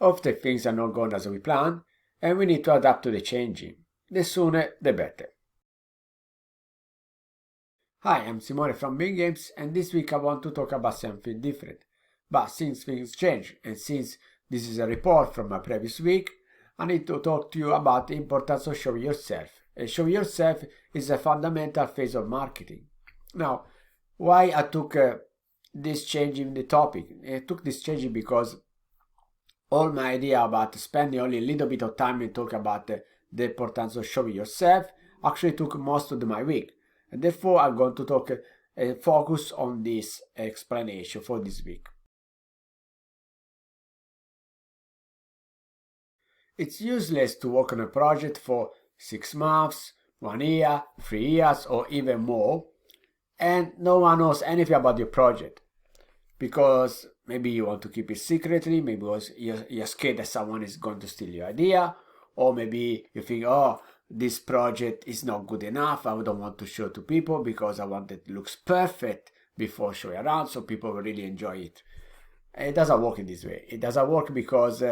Often things are not going as we plan, and we need to adapt to the changing. The sooner, the better. Hi, I'm Simone from Biim.Games, and this week I want to talk about something different. But since things change, and since this is a report from my previous week, I need to talk to you about the importance of showing yourself. And showing yourself is a fundamental phase of marketing. Now, why I took this change in the topic? I took this change because all my idea about spending only a little bit of time and talk about the importance of showing yourself actually took most of my week. And therefore, I'm going to talk focus on this explanation for this week. It's useless to work on a project for 6 months, 1 year, 3 years, or even more, and no one knows anything about your project. Because maybe you want to keep it secretly, maybe because you're scared that someone is going to steal your idea, or maybe you think, oh, this project is not good enough, I don't want to show to people because I want it looks perfect before showing around so people will really enjoy it. It doesn't work in this way. It doesn't work because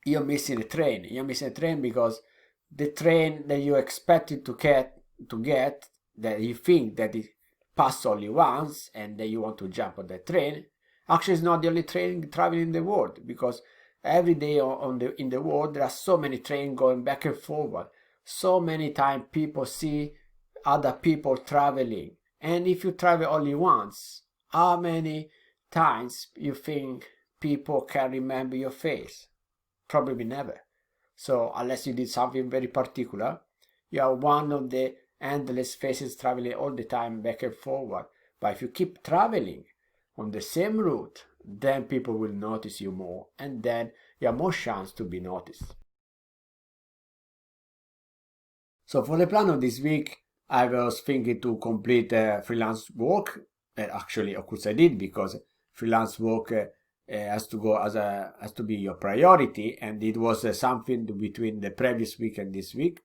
you're missing a train. You're missing a train because the train that you expected to get that you think that it passed only once and that you want to jump on that train, actually is not the only train traveling in the world, because every day in the world there are so many trains going back and forward. So many times people see other people traveling, and if you travel only once, how many times you think people can remember your face? Probably never. So unless you did something very particular, you are one of the endless faces traveling all the time back and forward. But if you keep traveling on the same route, then people will notice you more, and then you have more chance to be noticed. So for the plan of this week, I was thinking to complete freelance work. Actually, of course I did, because freelance work has to be your priority, and it was something between the previous week and this week.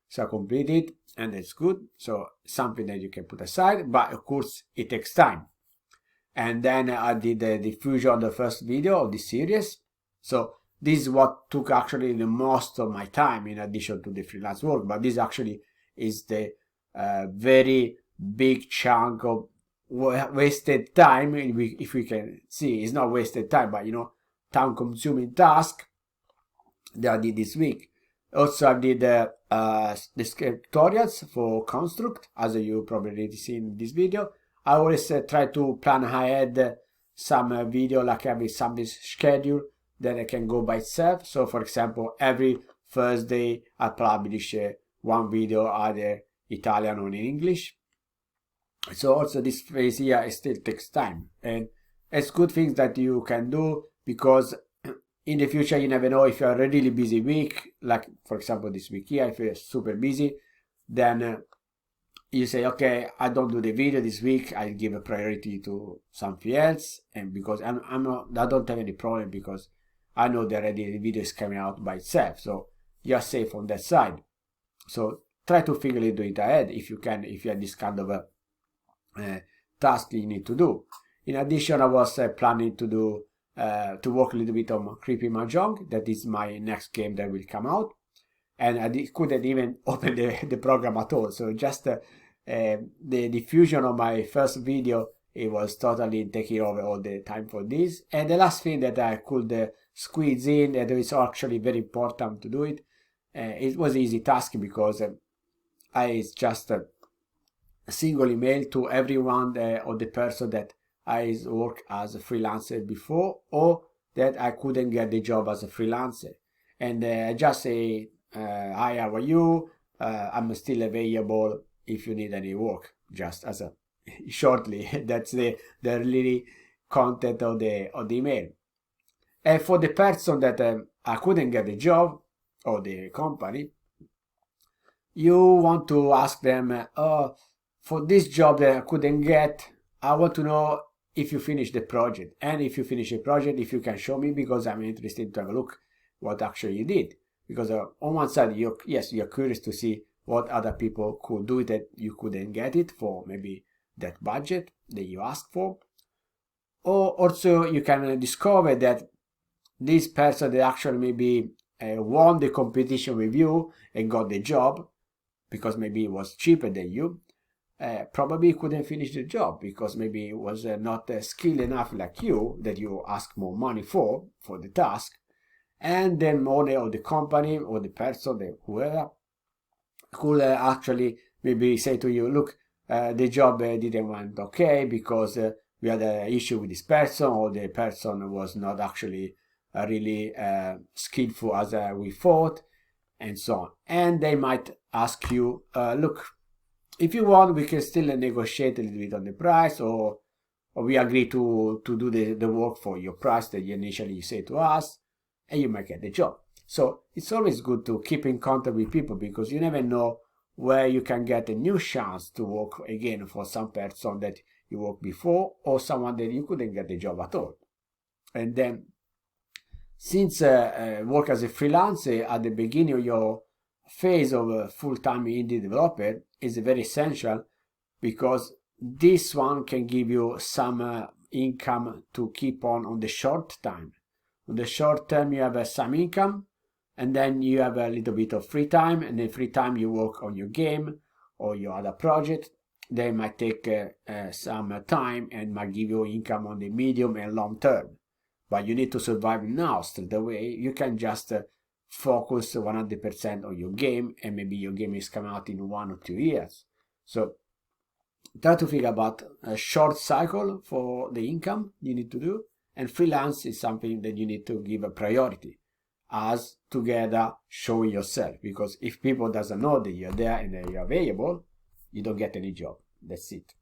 So I completed, and it's good. So something that you can put aside, but of course it takes time. And then I did the diffusion of the first video of this series. So this is what took actually the most of my time in addition to the freelance work. But this actually is the very big chunk of wasted time. If we can see, it's not wasted time, but time consuming task that I did this week. Also, I did the tutorials for Construct, as you probably already seen in this video. I always try to plan ahead some video, like having some schedule that I can go by itself. So for example, every Thursday I publish one video, either Italian or in English. So also this phase here, it still takes time, and it's good things that you can do, because in the future you never know, if you're a really busy week, like for example this week here, if you're super busy, then you say, okay, I don't do the video this week, I give a priority to something else. And because I don't have any problem, because I know that already the video is coming out by itself, so you're safe on that side. So try to figure it ahead if you can, if you have this kind of a task you need to do. In addition, I was planning to work a little bit on Creepy Mahjong. That is my next game that will come out, and I couldn't even open the program at all. So just the diffusion of my first video, it was totally taking over all the time for this. And the last thing that I could squeeze in, that is actually very important to do it was an easy task, because it's just a single email to everyone or the person that I worked as a freelancer before, or that I couldn't get the job as a freelancer. And I just say, hi, how are you? I'm still available if you need any work, just as a shortly. That's the really content of the email. And for the person that I couldn't get the job, or the company, you want to ask them, for this job that I couldn't get, I want to know if you finish the project, and if you finish the project, if you can show me, because I'm interested to have a look what actually you did. Because on one side, you're curious to see what other people could do that you couldn't get it for, maybe that budget that you asked for. Or also you can discover that this person that actually maybe won the competition with you and got the job because maybe it was cheaper than you, probably couldn't finish the job because maybe it was not skilled enough like you, that you ask more money for the task. And the owner of the company or the person, whoever, could actually maybe say to you, look, the job didn't went okay because we had an issue with this person, or the person was not actually really skillful as we thought, and so on. And they might ask you, look, if you want, we can still negotiate a little bit on the price, or we agree to do the work for your price that you initially say to us, and you might get the job. So it's always good to keep in contact with people, because you never know where you can get a new chance to work again for some person that you worked before, or someone that you couldn't get the job at all. And then, since work as a freelancer at the beginning of your phase of a full-time indie developer is very essential, because this one can give you some income to keep on the short time. On the short term, you have some income, and then you have a little bit of free time, and in free time you work on your game or your other project. They might take some time and might give you income on the medium and long term. But you need to survive now straight away. You can just focus 100% on your game, and maybe your game is coming out in 1 or 2 years. So try to figure about a short cycle for the income you need to do, and freelance is something that you need to give a priority, as together showing yourself, because if people doesn't know that you're there and that you're available, you don't get any job. That's it.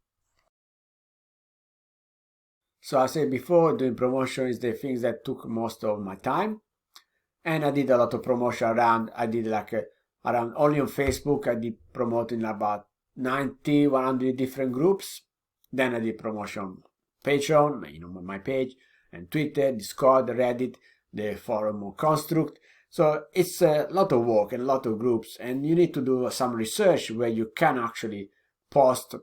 So I said before, doing promotion is the things that took most of my time, and I did a lot of promotion around. I did like around, only on Facebook I did promoting about 90, 100 different groups. Then I did promotion Patreon, my page, and Twitter, Discord, Reddit, the forum construct. So it's a lot of work and a lot of groups, and you need to do some research where you can actually post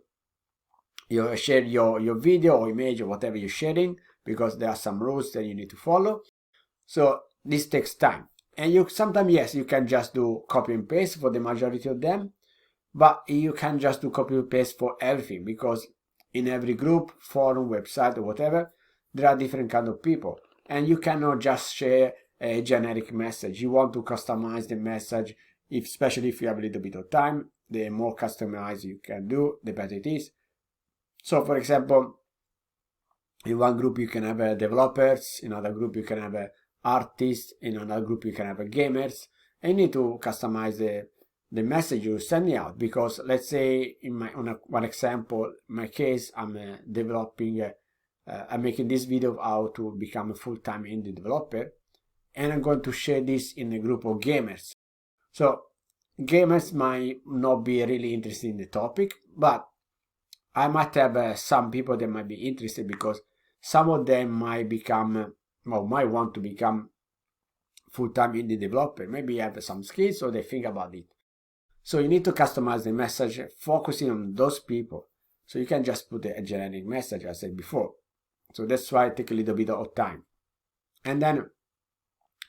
share your video or image or whatever you're sharing, because there are some rules that you need to follow. So this takes time, and you sometimes, yes, you can just do copy and paste for the majority of them, but you can just do copy and paste for everything, because in every group, forum, website, or whatever, there are different kind of people, and you cannot just share a generic message. You want to customize the message, especially if you have a little bit of time. The more customized you can do, the better it is. So for example, in one group you can have developers, in another group you can have artists, in another group you can have gamers, and you need to customize the message you're sending out. Because let's say in one example, in my case, I'm developing, I'm making this video of how to become a full-time indie developer, and I'm going to share this in a group of gamers. So gamers might not be really interested in the topic, but I might have some people that might be interested, because some of them might want to become full-time indie developer. Maybe have some skills, so they think about it. So you need to customize the message, focusing on those people. So you can just put a generic message, as I said before. So that's why it takes a little bit of time. And then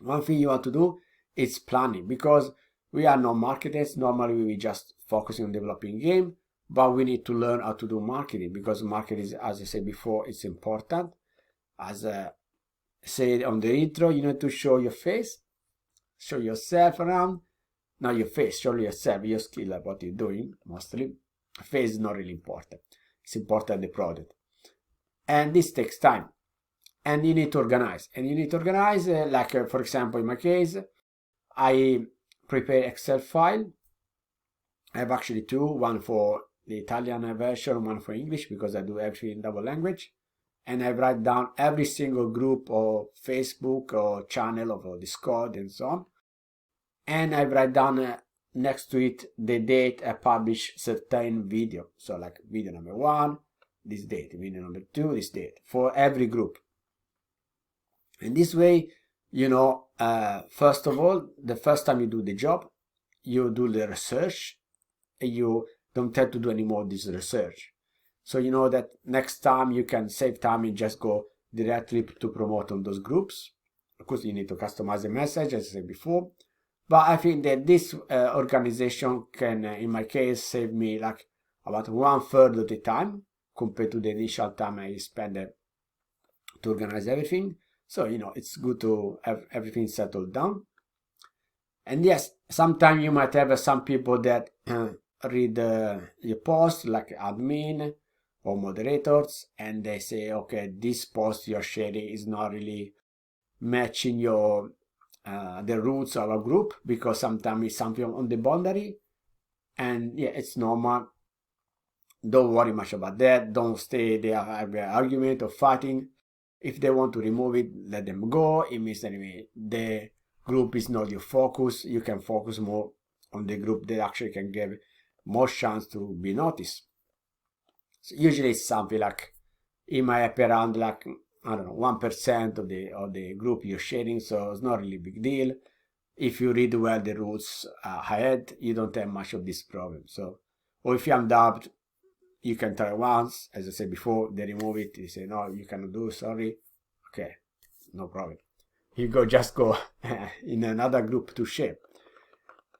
one thing you want to do is planning, because we are not marketers. Normally we just focusing on developing game, but we need to learn how to do marketing, because marketing is, as I said before, it's important. As I said on the intro, you need to show your face, show yourself around. Not your face, show yourself, your skill at what you're doing, mostly. Face is not really important. It's important the product. And this takes time. And you need to organize. And you need to organize, for example, in my case, I prepare Excel file. I have actually two, one for the Italian version, one for English, because I do everything in double language. And I write down every single group or Facebook or channel or Discord and so on. And I write down next to it the date I publish certain video. So like video number 1, this date, video number 2, this date, for every group. And this way, first of all, the first time you do the job, you do the research, and you don't have to do any more of this research. So you know that next time you can save time and just go directly to promote on those groups Of course, you need to customize the message, as I said before. But I think that this organization can, in my case, save me like about 1/3 of the time compared to the initial time I spent to organize everything. So, it's good to have everything settled down. And yes, sometimes you might have some people that read your post, like admin or moderators, and they say, okay, this post you're sharing is not really matching the rules of a group, because sometimes it's something on the boundary. And yeah, it's normal. Don't worry much about that. Don't stay there, have an argument or fighting. If they want to remove it, let them go. It means anyway the group is not your focus. You can focus more on the group that actually can give more chance to be noticed. So usually it's something like, it might appear around like, I don't know, 1% of the group you're sharing, so it's not really a big deal. If you read well the rules ahead, you don't have much of this problem. So, or if you have doubt, you can try once. As I said before, they remove it. You say, no, you cannot do, sorry. Okay, no problem. Just go in another group to share.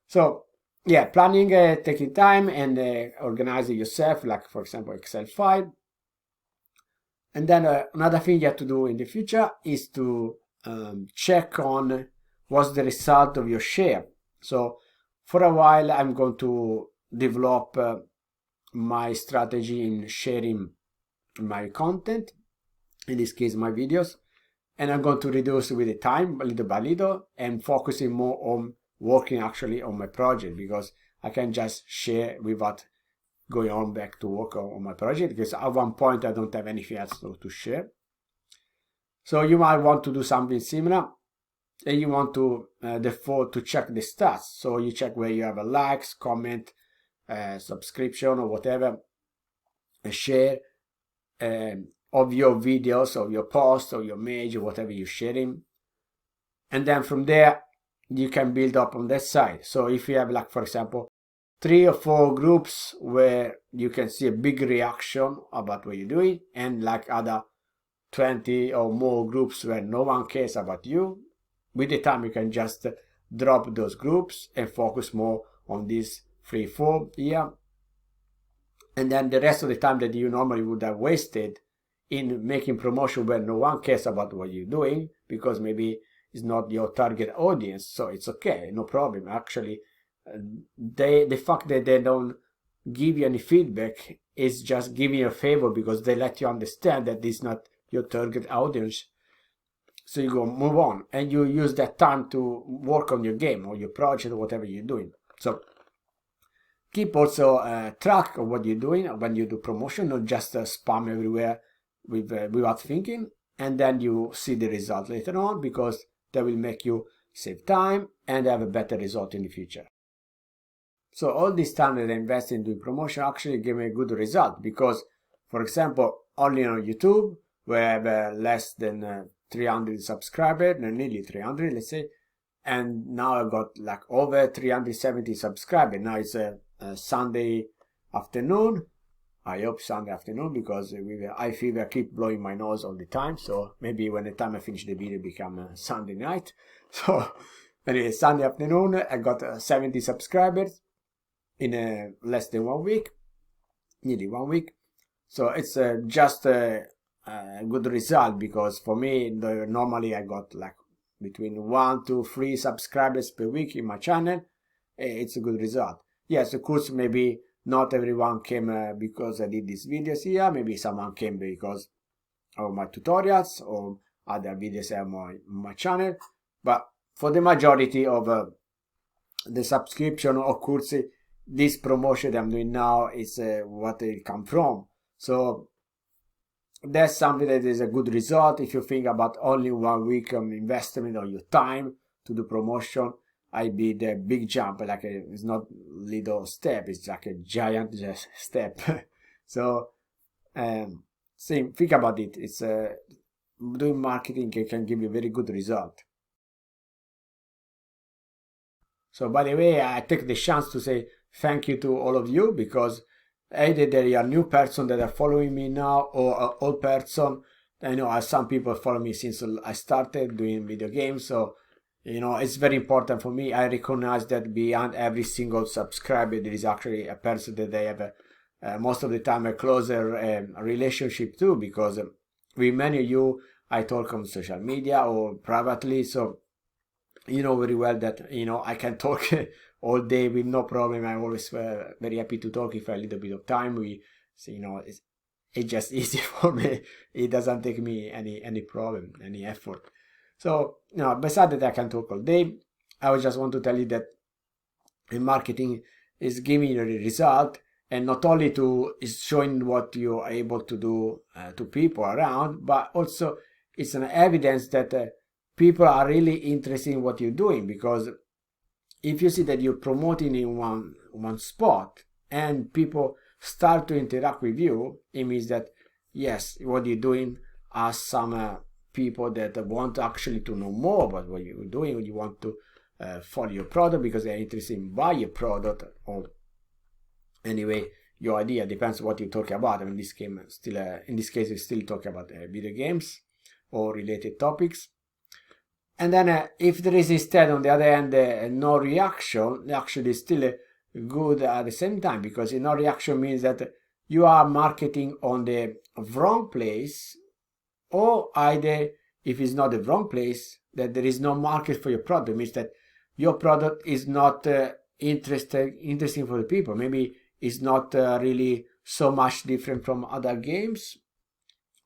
So, yeah, planning, taking time and organizing yourself, like for example, Excel file. And then another thing you have to do in the future is to check on what's the result of your share. So for a while, I'm going to develop my strategy in sharing my content, in this case, my videos. And I'm going to reduce with the time little by little and focusing more on working actually on my project, because I can just share without going on back to work on my project, because at one point I don't have anything else to share. So you might want to do something similar, and you want to default to check the stats. So you check where you have a likes, comment, subscription or whatever, a share of your videos, of your post, or your image, or whatever you're sharing. And then from there, you can build up on that side. So if you have, like, for example, 3 or 4 groups where you can see a big reaction about what you're doing, and like other 20 or more groups where no one cares about you, with the time you can just drop those groups and focus more on these 3, 4 here. And then the rest of the time that you normally would have wasted in making promotion where no one cares about what you're doing, because maybe it's not your target audience, so it's okay, no problem. Actually, the fact that they don't give you any feedback is just giving you a favor, because they let you understand that this is not your target audience. So you go move on, and you use that time to work on your game or your project or whatever you're doing. So keep also track of what you're doing when you do promotion, not just spam everywhere without thinking, and then you see the result later on, because that will make you save time and have a better result in the future. So all this time that I invest in doing promotion actually gave me a good result, because, for example, only on YouTube, where I have less than 300 subscribers, nearly 300, let's say, and now I've got like over 370 subscribers. Now it's a Sunday afternoon. I hope Sunday afternoon, because with high fever I keep blowing my nose all the time. So maybe when the time I finish the video, become Sunday night. So anyway, Sunday afternoon, I got 70 subscribers in less than 1 week, nearly 1 week. So it's just a good result, because for me, normally I got like between 1 to 3 subscribers per week in my channel. It's a good result. Yes, of course, maybe not everyone came because I did these videos here. Maybe someone came because of my tutorials or other videos I have on my channel. But for the majority of the subscription, of course, this promotion that I'm doing now is what it come from. So that's something that is a good result. If you think about only 1 week of investment of your time to do promotion, I did a big jump, like it's not little step, it's like a giant step. So think about it. It's doing marketing can give you a very good result. So by the way, I take the chance to say thank you to all of you, because either they are new person that are following me now, or old person I know some people follow me since I started doing video games, so it's very important for me. I recognize that behind every single subscriber there is actually a person that they have most of the time a closer relationship to, because with many of you I talk on social media or privately, so you know very well that I can talk all day with no problem. I'm always very happy to talk if I have a little bit of time. So, it's just easy for me. It doesn't take me any problem, any effort. So besides that I can talk all day. I just want to tell you that in marketing is giving you the result, and not only to is showing what you are able to do to people around, but also it's an evidence that people are really interested in what you're doing. Because if you see that you're promoting in one spot and people start to interact with you, it means that yes, what you're doing has some people that want actually to know more about what you're doing. You want to follow your product because they're interested in buy your product, or anyway your idea. Depends what you're talking about. I mean, this game still in this case we still talk about video games or related topics. And then if there is instead on the other hand no reaction, actually is still good at the same time, because no reaction means that you are marketing on the wrong place, or either if it's not the wrong place, that there is no market for your product. It means that your product is not interesting for the people. Maybe it's not really so much different from other games,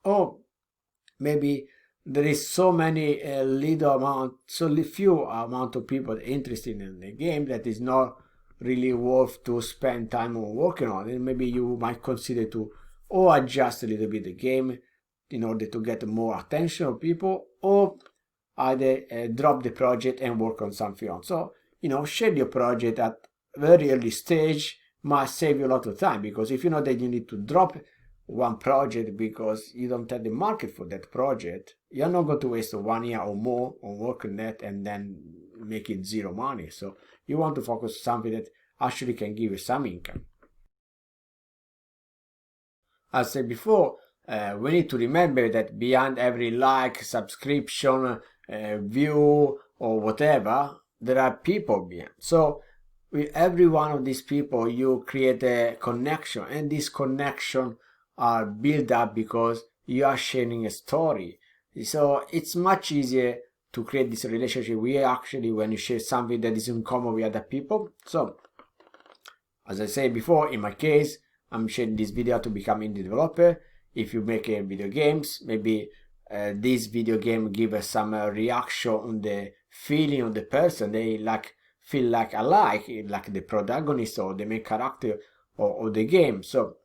or maybe there is so many few amount of people interested in the game that is not really worth to spend time on working on. And maybe you might consider to or adjust a little bit the game in order to get more attention of people, or either drop the project and work on something else. So share your project at very early stage might save you a lot of time, because if you know that you need to drop one project because you don't have the market for that project, you're not going to waste 1 year or more on working that and then make it zero money. So you want to focus on something that actually can give you some income. As I said before, we need to remember that behind every like, subscription, view, or whatever, there are people behind. So with every one of these people you create a connection, and this connection are built up because you are sharing a story. So it's much easier to create this relationship when you share something that is in common with other people. So as I said before, in my case, I'm sharing this video to become indie developer. If you make video games, maybe this video game give us some reaction on the feeling of the person. They feel like the protagonist or the main character of the game. So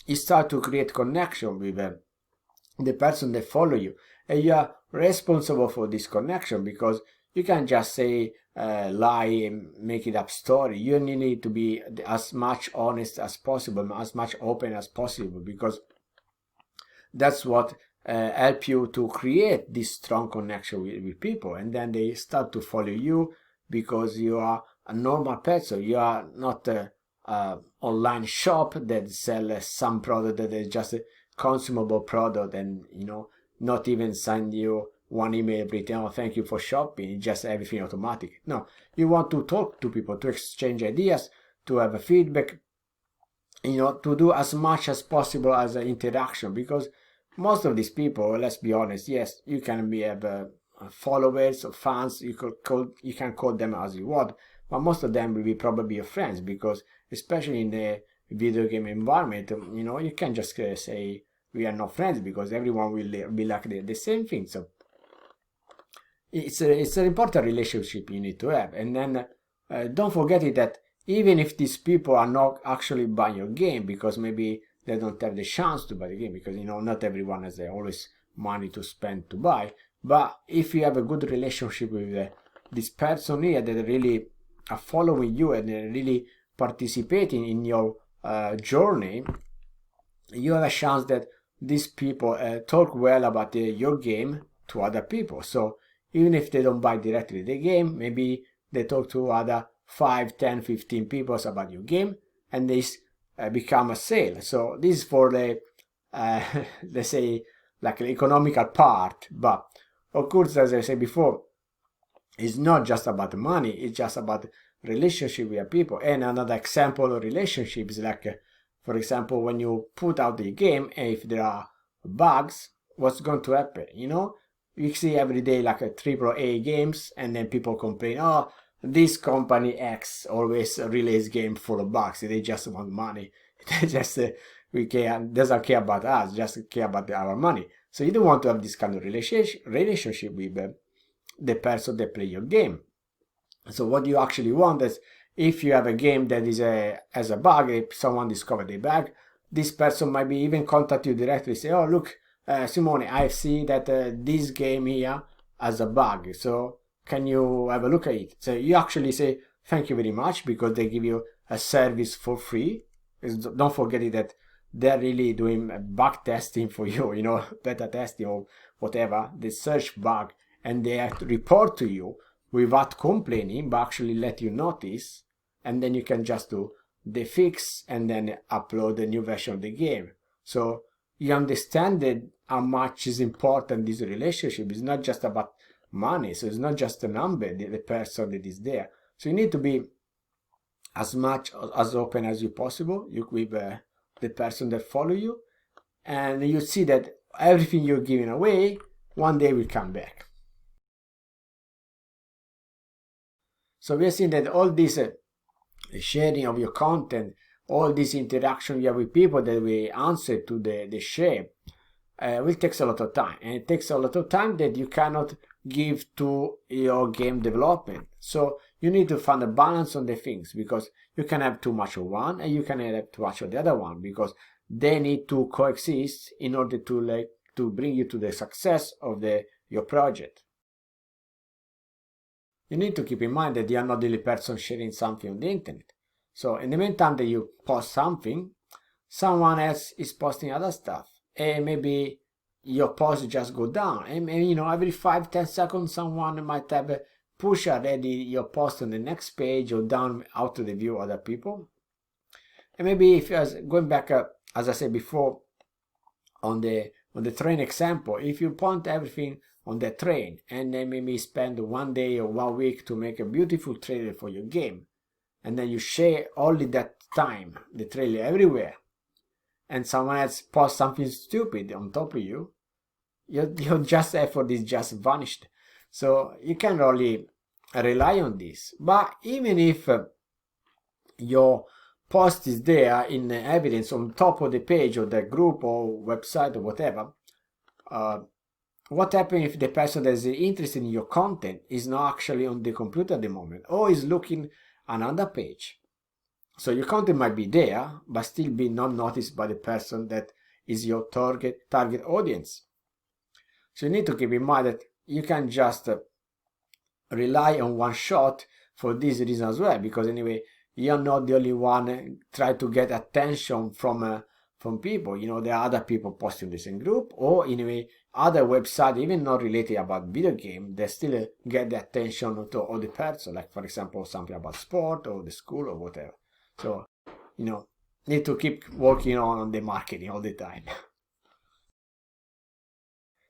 you start to create connection with the person that follow you, and you are responsible for this connection, because you can't just say lie and make it up story. You need to be as much honest as possible, as much open as possible, because that's what help you to create this strong connection with people, and then they start to follow you because you are a normal person. You are not a online shop that sells some product that is just a consumable product, and not even send you one email every time, oh, thank you for shopping, just everything automatic. No, you want to talk to people, to exchange ideas, to have a feedback, to do as much as possible as an interaction, because most of these people, let's be honest, yes, you can have followers or fans, you can call them as you want, but most of them will be probably your friends, because especially in the video game environment, you can't just say we are not friends, because everyone will be like the same thing. So it's an important relationship you need to have. And then don't forget it that even if these people are not actually buying your game, because maybe they don't have the chance to buy the game, because not everyone has always money to spend to buy, but if you have a good relationship with this person here that really are following you and really participating in your journey, you have a chance that these people talk well about your game to other people. So even if they don't buy directly the game, maybe they talk to other 5, 10, 15 people about your game, and this become a sale. So this is for the let's say like the economical part. But of course, as I said before, it's not just about money, it's just about relationship with people. And another example of relationship is like, for example, when you put out the game, and if there are bugs, what's going to happen? You see every day like a AAA games, and then people complain, oh, this company X always release game full of bugs. They just want money. They just doesn't care about us, just care about our money. So you don't want to have this kind of relationship with the person that play your game. So what you actually want is, if you have a game that has a bug, if someone discovered a bug, this person might be even contact you directly, say, oh look, Simone, I see that this game here has a bug, so can you have a look at it? So you actually say thank you very much, because they give you a service for free. Don't forget that they're really doing bug testing for you, beta testing or whatever. They search bug and they have to report to you without complaining, but actually let you notice, and then you can just do the fix and then upload a new version of the game. So you understand that how much is important this relationship. It's not just about money, so it's not just a number, the person that is there. So you need to be as much as open as you possible with the person that follow you, and you see that everything you're giving away one day will come back. So we are seeing that all this sharing of your content, all this interaction you have with people that we answer to the share, will take a lot of time, and it takes a lot of time that you cannot give to your game development. So you need to find a balance on the things, because you can have too much of one and you can have too much of the other one, because they need to coexist in order to bring you to the success of your project. You need to keep in mind that you are not the only person sharing something on the internet. So in the meantime that you post something, someone else is posting other stuff, and maybe your post just go down, and every 5-10 seconds someone might have push already your post on the next page or down out of the view of other people. And maybe if going back, as I said before, on the train example, if you point everything on the train and then maybe spend 1 day or 1 week to make a beautiful trailer for your game, and then you share only that time the trailer everywhere, and someone else posts something stupid on top of you, your just effort is just vanished. So you can't really rely on this. But even if your post is there in evidence on top of the page or the group or website or whatever, what happens if the person that is interested in your content is not actually on the computer at the moment, or is looking another page? So your content might be there, but still be not noticed by the person that is your target audience. So you need to keep in mind that you can just rely on one shot for this reason as well, because anyway, you're not the only one try to get attention from people. There are other people posting this in group, or anyway other websites even not related about video game, they still get the attention of all the person, like for example something about sport or the school or whatever. So need to keep working on the marketing all the time.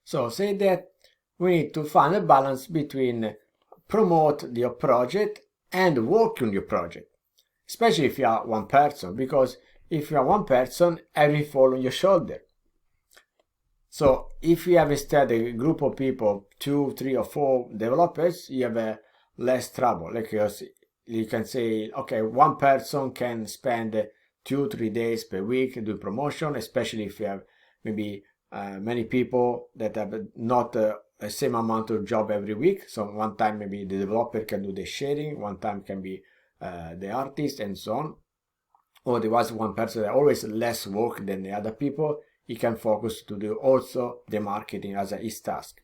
So say that we need to find a balance between promote your project and work on your project, especially if you are one person, because if you are one person, everything falls on your shoulder. So if you have instead a group of people, 2, 3 or 4 developers, you have less trouble, because you can say, okay, one person can spend 2-3 days per week doing promotion, especially if you have maybe many people that have not the same amount of job every week. So one time maybe the developer can do the sharing, one time can be the artist, and so on. Or there was one person that always less work than the other people, he can focus to do also the marketing as his task.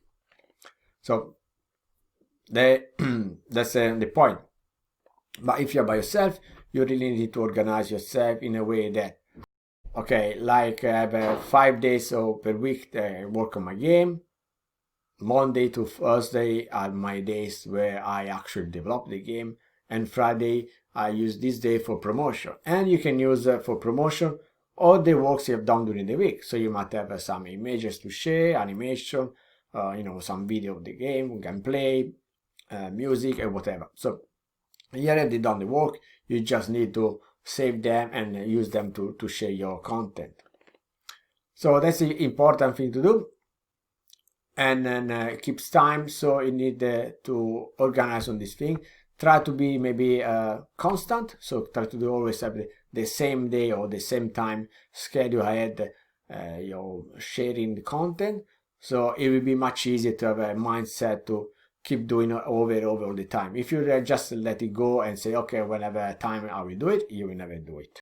So that's the point. But if you're by yourself, you really need to organize yourself in a way that, okay, like I have 5 days per week that I work on my game. Monday to Thursday are my days where I actually develop the game, and Friday I use this day for promotion. And you can use for promotion all the works you have done during the week. So you might have some images to share, animation, some video of the game, gameplay, music, and whatever. So you already done the work. You just need to save them and use them to share your content. So that's the important thing to do. And then keeps time, so you need to organize on this thing. Try to be maybe constant, so try to do always have the same day or the same time schedule ahead you're sharing the content, so it will be much easier to have a mindset to keep doing it over and over all the time. If you just let it go and say, okay, whenever time I will do it, you will never do it.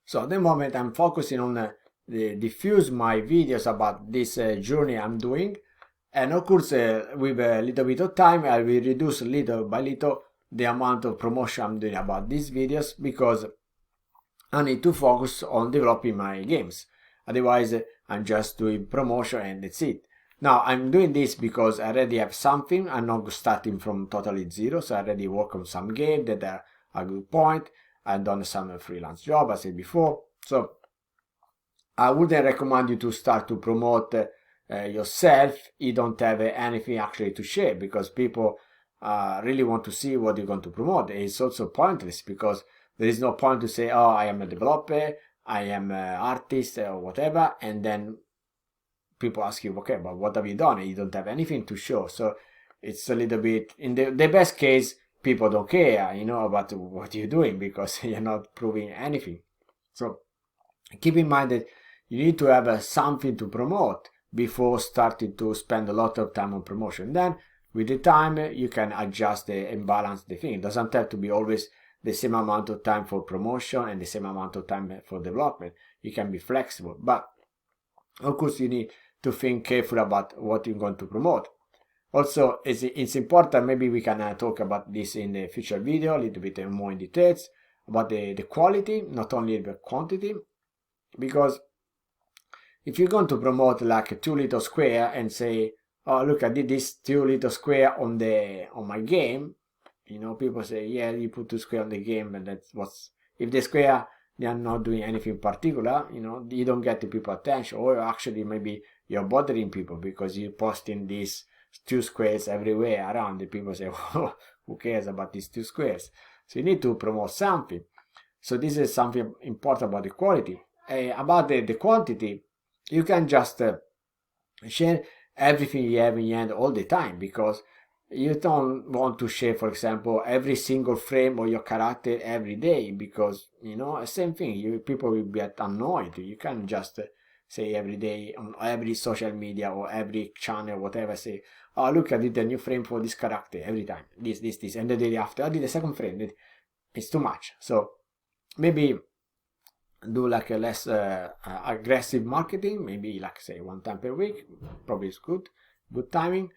So at the moment I'm focusing on diffuse my videos about this journey I'm doing, and of course with a little bit of time I will reduce little by little the amount of promotion I'm doing about these videos, because I need to focus on developing my games. Otherwise I'm just doing promotion and that's it. Now I'm doing this because I already have something. I'm not starting from totally zero, so I already work on some game that are a good point. I've done some freelance job, I said before, so I wouldn't recommend you to start to promote yourself. You don't have anything actually to share, because people really want to see what you're going to promote. It's also pointless, because there is no point to say, oh, I am a developer, I am an artist or whatever, and then people ask you, okay, but what have you done? And you don't have anything to show. So it's a little bit, in the best case, people don't care, about what you're doing, because you're not proving anything. So keep in mind that you need to have something to promote before starting to spend a lot of time on promotion. Then with the time you can adjust and balance the thing. It doesn't have to be always the same amount of time for promotion and the same amount of time for development. You can be flexible, but of course you need to think carefully about what you're going to promote. Also, it's important, maybe we can talk about this in the future video a little bit more in details, about the quality, not only the quantity, because if you're going to promote like a 2 little square and say, oh look, I did this 2 little square on my game, people say, yeah, you put 2 square on the game, and that's what's, if the square they are not doing anything particular, you don't get the people attention, or actually maybe you're bothering people because you're posting these 2 squares everywhere around. The people say, oh, who cares about these 2 squares? So you need to promote something. So this is something important about the quality. About the quantity, you can just share everything you have in your hand all the time, because you don't want to share, for example, every single frame of your character every day, because same thing, people will get annoyed. You can just say every day on every social media or every channel, whatever, say, oh look, I did a new frame for this character every time, this, and the day after I did a second frame. It's too much. So maybe do like a less aggressive marketing, maybe like say 1 time per week, probably is good timing,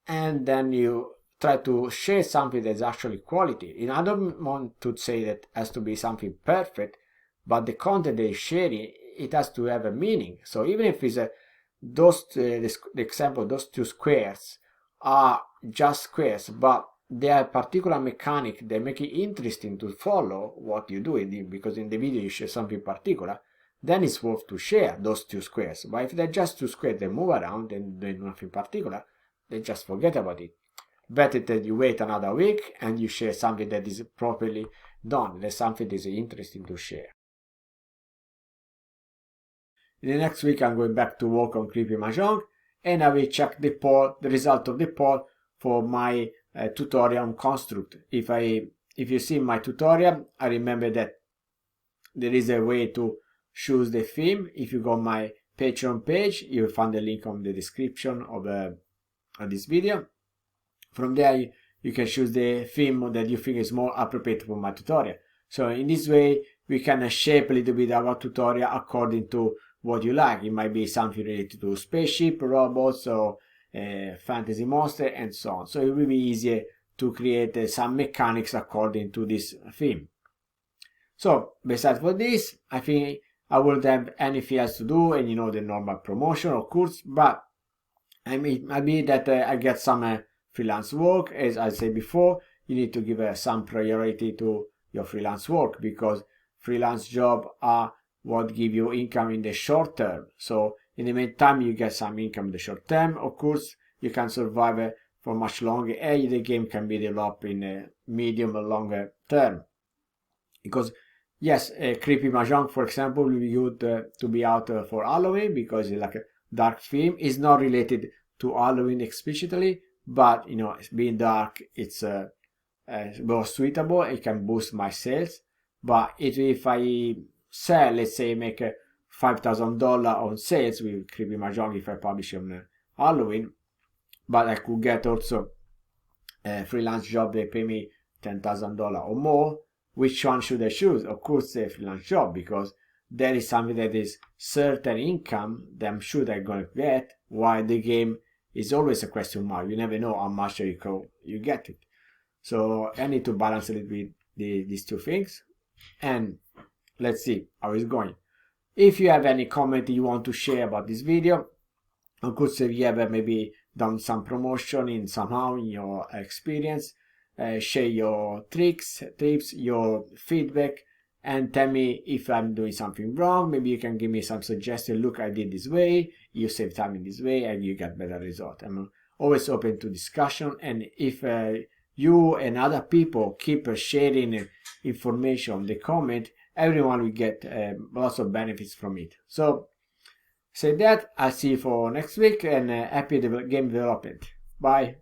and then you try to share something that's actually quality. And I don't want to say that it has to be something perfect, but the content they share, it has to have a meaning. So even if it's the example, those 2 squares are just squares, but they are particular mechanic that make it interesting to follow what you do, because in the video you share something particular, then it's worth to share those 2 squares. But if they're just 2 squares, they move around and do nothing particular, they just forget about it. Better that you wait another week and you share something that is properly done, that's something that is interesting to share. In the next week I'm going back to work on Creepy Mahjong, and I will check the result of the poll for my tutorial on construct. If you see my tutorial, I remember that there is a way to choose the theme. If you go on my Patreon page, you'll find the link on the description of this video. From there you can choose the theme that you think is more appropriate for my tutorial. So in this way we can shape a little bit our tutorial according to what you like. It might be something related to spaceship, robots, or fantasy monster, and so on. So it will be easier to create some mechanics according to this theme. So besides for this, I think I wouldn't have anything else to do, and the normal promotion of course, but I mean, maybe that I get some freelance work. As I said before, you need to give some priority to your freelance work, because freelance job are what give you income in the short term. So in the meantime, you get some income in the short term. Of course, you can survive for much longer, and the game can be developed in a medium or longer term. Because yes, Creepy Mahjong, for example, will be good to be out for Halloween because it's like a dark theme. It's not related to Halloween explicitly, but you know, being dark, it's more suitable. It can boost my sales. But if I sell, let's say, make $5,000 on sales with Creepy Mahjong if I publish on Halloween, but I could get also a freelance job, they pay me $10,000 or more. Which one should I choose? Of course, a freelance job, because there is something that is certain income that I'm sure they're going to get, while the game is always a question mark. You never know how much you get it. So I need to balance a little bit these two things, and let's see how it's going. If you have any comment you want to share about this video, of course, if you have maybe done some promotion in somehow in your experience, share your tricks, tips, your feedback, and tell me if I'm doing something wrong. Maybe you can give me some suggestion. Look, I did this way, you save time in this way, and you get better result. I'm always open to discussion, and if you and other people keep sharing information, the comment, everyone will get lots of benefits from it. So say that, I'll see you for next week, and happy game development. Bye.